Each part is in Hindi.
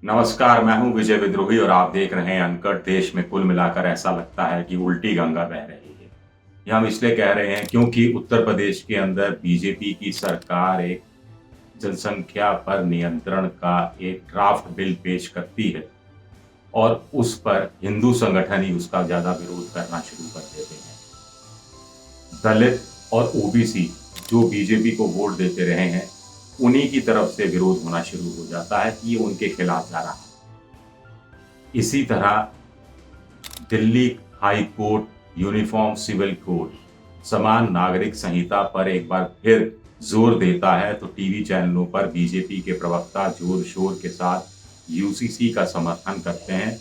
नमस्कार, मैं हूं विजय विद्रोही और आप देख रहे हैं अनकट। देश में कुल मिलाकर ऐसा लगता है कि उल्टी गंगा बह रही है। ये हम इसलिए कह रहे हैं क्योंकि उत्तर प्रदेश के अंदर बीजेपी की सरकार एक जनसंख्या पर नियंत्रण का एक ड्राफ्ट बिल पेश करती है और उस पर हिंदू संगठन ही उसका ज्यादा विरोध करना शुरू कर देते हैं। दलित और ओबीसी जो बीजेपी को वोट देते रहे हैं, उन्हीं की तरफ से विरोध होना शुरू हो जाता है कि ये उनके खिलाफ जा रहा है। इसी तरह Delhi high court uniform civil code समान नागरिक संहिता पर एक बार फिर जोर देता है तो टीवी चैनलों पर बीजेपी के प्रवक्ता जोर शोर के साथ यूसीसी का समर्थन करते हैं।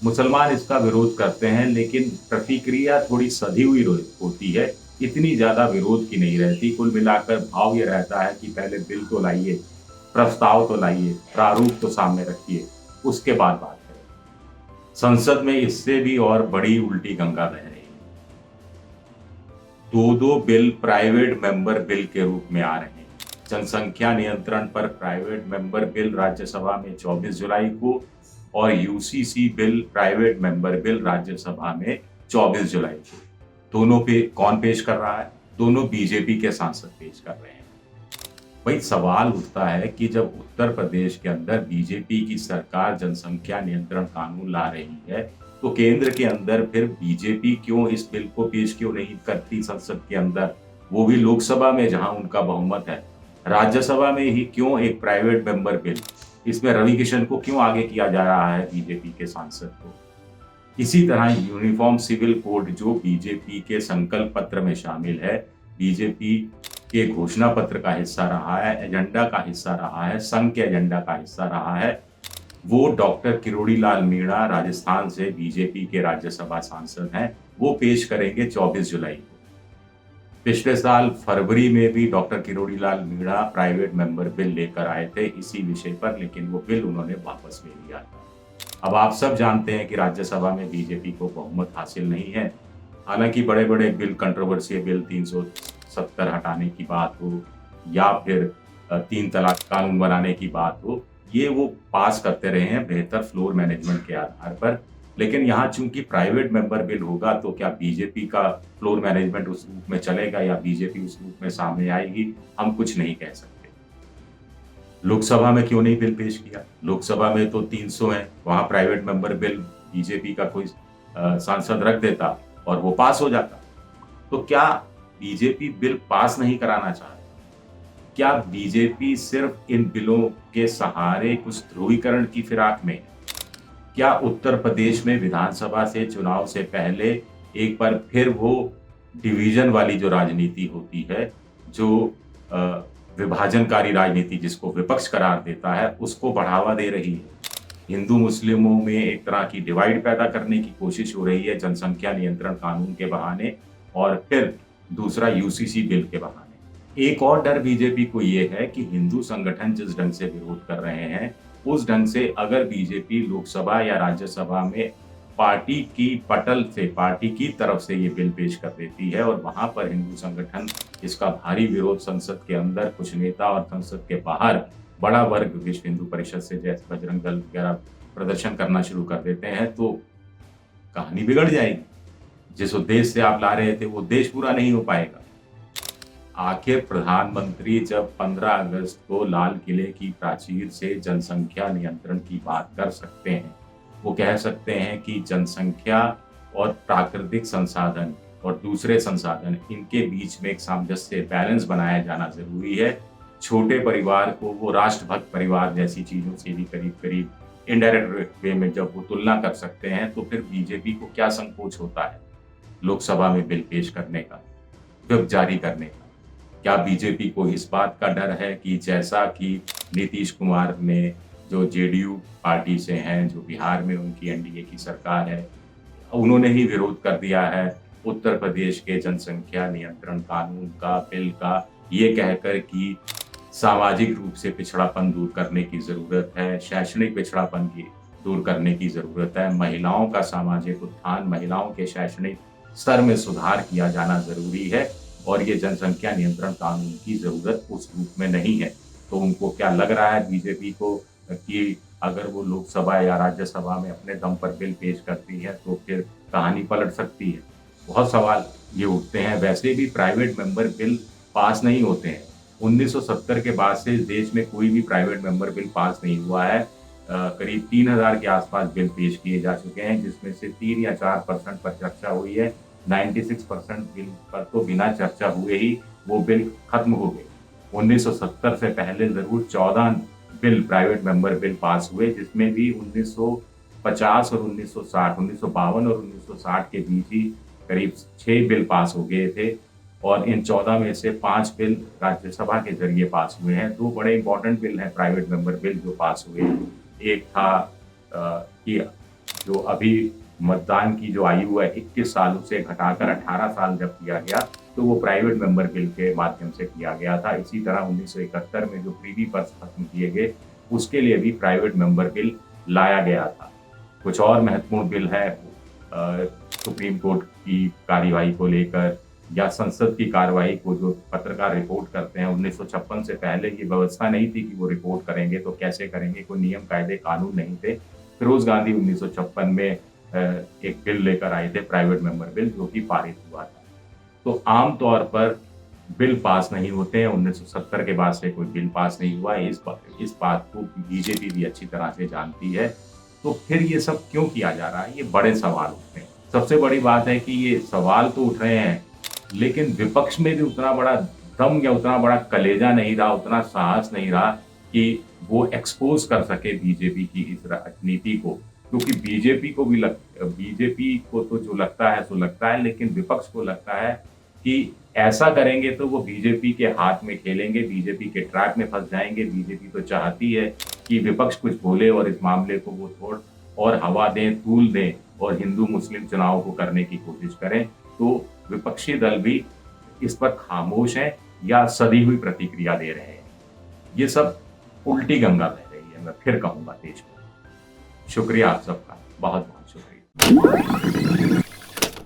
मुसलमान इसका विरोध करते हैं, लेकिन प्रतिक्रिया थोड़ी सधी हुई होती है, इतनी ज्यादा विरोध की नहीं रहती। कुल मिलाकर भाव ये रहता है कि पहले बिल तो लाइए, प्रस्ताव तो लाइए, प्रारूप तो सामने रखिए, उसके बाद बात करें। संसद में इससे भी और बड़ी उल्टी गंगा बह रही है। दो बिल प्राइवेट मेंबर बिल के रूप में आ रहे हैं। जनसंख्या नियंत्रण पर प्राइवेट मेंबर बिल राज्यसभा में 24 जुलाई को और UCC bill private member bill Rajya Sabha में 24 जुलाई को। दोनों पे कौन पेश कर रहा है? दोनों बीजेपी के सांसद पेश कर रहे हैं। भाई सवाल उठता है कि जब उत्तर प्रदेश के अंदर बीजेपी की सरकार जनसंख्या नियंत्रण कानून ला रही है, तो केंद्र के अंदर फिर बीजेपी क्यों इस बिल को पेश क्यों नहीं करती संसद के अंदर, वो भी लोकसभा में जहां उनका बहुमत है। राज्यसभा में ही क्यों एक प्राइवेट मेंबर बिल, इसमें रवि किशन को क्यों आगे किया जा रहा है बीजेपी के सांसद को। इसी तरह यूनिफॉर्म सिविल कोड जो बीजेपी के संकल्प पत्र में शामिल है, बीजेपी के घोषणा पत्र का हिस्सा रहा है, एजेंडा का हिस्सा रहा है, संघ के एजेंडा का हिस्सा रहा है, वो डॉक्टर किरोड़ी लाल मीणा राजस्थान से बीजेपी के राज्यसभा सांसद हैं, वो पेश करेंगे 24 जुलाई को। पिछले साल फरवरी में भी doctor Kirori Lal Meena private member bill लेकर आए थे इसी विषय पर, लेकिन वो बिल उन्होंने वापस ले लिया था। अब आप सब जानते हैं कि राज्यसभा में बीजेपी को बहुमत हासिल नहीं है। हालांकि बड़े बड़े बिल, कंट्रोवर्शियल बिल 370 हटाने की बात हो या फिर 3 तलाक कानून बनाने की बात हो, ये वो पास करते रहे हैं बेहतर फ्लोर मैनेजमेंट के आधार पर। लेकिन यहाँ चूंकि प्राइवेट मेंबर बिल होगा, तो क्या बीजेपी का फ्लोर मैनेजमेंट उस रूप में चलेगा या बीजेपी उस रूप में सामने आएगी, हम कुछ नहीं कह सकते। लोकसभा में क्यों नहीं बिल पेश किया? लोकसभा में तो 300 है, वहां प्राइवेट मेंबर बिल बीजेपी का कोई सांसद रख देता और वो पास हो जाता। तो क्या बीजेपी बिल पास नहीं कराना चाहती? क्या बीजेपी सिर्फ इन बिलों के सहारे कुछ ध्रुवीकरण की फिराक में? क्या उत्तर प्रदेश में विधानसभा से चुनाव से पहले एक बार फिर वो डिवीजन वाली जो राजनीति होती है, जो विभाजनकारी राजनीति जिसको विपक्ष करार देता है, उसको बढ़ावा दे रही है? हिंदू मुस्लिमों में एक तरह की डिवाइड पैदा करने की कोशिश हो रही है जनसंख्या नियंत्रण कानून के बहाने, और फिर दूसरा यूसीसी बिल के बहाने। एक और डर बीजेपी को ये है कि हिंदू संगठन जिस ढंग से विरोध कर रहे हैं, उस ढंग से अगर बीजेपी लोकसभा या राज्यसभा में पार्टी की पटल से, पार्टी की तरफ से ये बिल पेश कर देती है और वहां पर हिंदू संगठन इसका भारी विरोध संसद के अंदर, कुछ नेता और संसद के बाहर बड़ा वर्ग विश्व हिंदू परिषद से जैसे बजरंग दल वगैरह प्रदर्शन करना शुरू कर देते हैं, तो कहानी बिगड़ जाएगी। जिस उद्देश्य से आप ला रहे थे वो उद्देश्य पूरा नहीं हो पाएगा। आखिर प्रधानमंत्री जब 15 अगस्त को लाल किले की प्राचीर से जनसंख्या नियंत्रण की बात कर सकते हैं, वो कह सकते हैं कि जनसंख्या और प्राकृतिक संसाधन और दूसरे संसाधन, इनके बीच में एक सामंजस्य, बैलेंस बनाया जाना जरूरी है। छोटे परिवार को वो राष्ट्रभक्त परिवार जैसी चीजों से भी करीब करीब इनडायरेक्ट वे में जब वो तुलना कर सकते हैं, तो फिर बीजेपी को क्या संकोच होता है लोकसभा में बिल पेश करने का, व्हिप जारी करने का? क्या बीजेपी को इस बात का डर है कि जैसा कि नीतीश कुमार ने, जो जेडीयू पार्टी से हैं, जो बिहार में उनकी एनडीए की सरकार है, उन्होंने ही विरोध कर दिया है उत्तर प्रदेश के जनसंख्या नियंत्रण कानून का, बिल का, ये कहकर कि सामाजिक रूप से पिछड़ापन दूर करने की जरूरत है, शैक्षणिक पिछड़ापन की दूर करने की जरूरत है, महिलाओं का सामाजिक उत्थान, महिलाओं के शैक्षणिक स्तर में सुधार किया जाना जरूरी है, और ये जनसंख्या नियंत्रण कानून की जरूरत उस रूप में नहीं है। तो उनको क्या लग रहा है बीजेपी को कि अगर वो लोकसभा या राज्यसभा में अपने दम पर बिल पेश करती है तो फिर कहानी पलट सकती है। बहुत सवाल ये उठते हैं। वैसे भी प्राइवेट मेंबर बिल पास नहीं होते हैं। 1970 के बाद से इस देश में कोई भी प्राइवेट मेंबर बिल पास नहीं हुआ है। करीब 3000 के आसपास बिल पेश किए जा चुके हैं, जिसमें से 3 या 4% पर चर्चा हुई है। 96% बिल पर तो बिना चर्चा हुए ही वो बिल खत्म हो गए। 1970 से पहले जरूर 14 bill private member bill pass हुए, जिसमें भी 1950 और 1960, 1952 और 1960 के बीच ही करीब 6 बिल पास हो गए थे। और इन 14 में से 5 बिल राज्यसभा के जरिए पास हुए हैं। 2 बड़े इंपॉर्टेंट बिल हैं प्राइवेट मेंबर बिल जो पास हुए हैं। एक था कि जो अभी मतदान की जो आयु है 21 सालों से घटाकर 18 साल जब किया गया, तो वो प्राइवेट मेंबर बिल के माध्यम से किया गया था। इसी तरह 1971 में जो प्रीवी पर्स खत्म किए गए, उसके लिए भी प्राइवेट मेंबर बिल लाया गया था। कुछ और महत्वपूर्ण बिल है सुप्रीम कोर्ट की कार्यवाही को लेकर या संसद की कार्यवाही को जो पत्रकार रिपोर्ट करते हैं। 1956 से पहले ये व्यवस्था नहीं थी कि वो रिपोर्ट करेंगे तो कैसे करेंगे, कोई नियम कायदे कानून नहीं थे। फिरोज गांधी 1956 में एक बिल लेकर आए थे, प्राइवेट मेंबर बिल, जो कि पारित हुआ था। तो आम तौर पर बिल पास नहीं होते हैं। 1970 के बाद से कोई बिल पास नहीं हुआ है। इस बात को बीजेपी भी अच्छी तरह से जानती है। तो फिर ये सब क्यों किया जा रहा है, ये बड़े सवाल उठते हैं। सबसे बड़ी बात है कि ये सवाल तो उठ रहे हैं, लेकिन विपक्ष में भी उतना बड़ा दम या उतना बड़ा कलेजा नहीं रहा, उतना साहस नहीं रहा कि वो एक्सपोज कर सके बीजेपी की इस राजनीति को। क्योंकि बीजेपी को तो जो लगता है सो लगता है, लेकिन विपक्ष को लगता है कि ऐसा करेंगे तो वो बीजेपी के हाथ में खेलेंगे, बीजेपी के ट्रैप में फंस जाएंगे। बीजेपी तो चाहती है कि विपक्ष कुछ बोले और इस मामले को वो थोड़ और हवा दें, तूल दें और हिंदू मुस्लिम चुनाव को करने की कोशिश करें। तो विपक्षी दल भी इस पर खामोश हैं या सधी हुई प्रतिक्रिया दे रहे हैं। ये सब उल्टी गंगा बह रही है, मैं फिर कहूंगा देश में। शुक्रिया आप सबका, बहुत बहुत शुक्रिया।